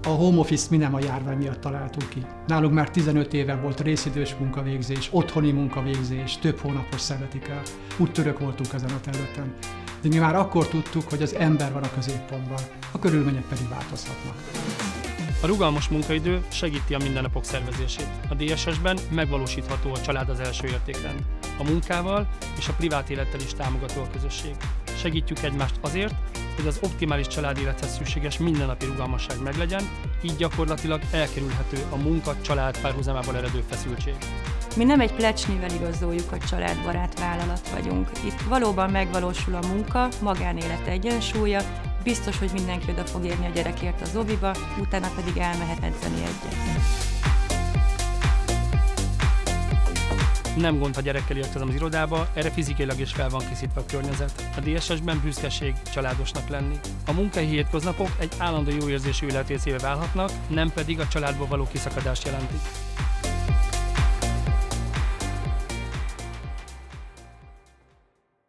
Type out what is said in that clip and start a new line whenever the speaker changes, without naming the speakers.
A home office mi nem a járvány miatt találtuk ki. Nálunk már 15 éve volt részidős munkavégzés, otthoni munkavégzés, több hónapos szabatikál. Úttörők voltunk ezen a területen. De mi már akkor tudtuk, hogy az ember van a középpontban, a körülmények pedig változhatnak.
A rugalmas munkaidő segíti a mindennapok szervezését. A DSS-ben megvalósítható a család az első értékrend. A munkával és a privát élettel is támogató a közösség. Segítjük egymást azért, hogy az optimális családélethez szükséges mindennapi rugalmasság meglegyen, így gyakorlatilag elkerülhető a munka-család párhuzamából eredő feszültség.
Mi nem egy plecsnivel igazoljuk, hogy családbarát vállalat vagyunk. Itt valóban megvalósul a munka, magánélet egyensúlya, biztos, hogy mindenki oda fog érni a gyerekért az oviba, utána pedig elmehet edzeni egyet.
Nem gond, ha gyerekkel érkezem az irodába, erre fizikailag is fel van készítve a környezet. A DSS-ben büszkeség családosnak lenni. A munkai hétköznapok egy állandó jó érzésű életrészévé válhatnak, nem pedig a családból való kiszakadást jelentik.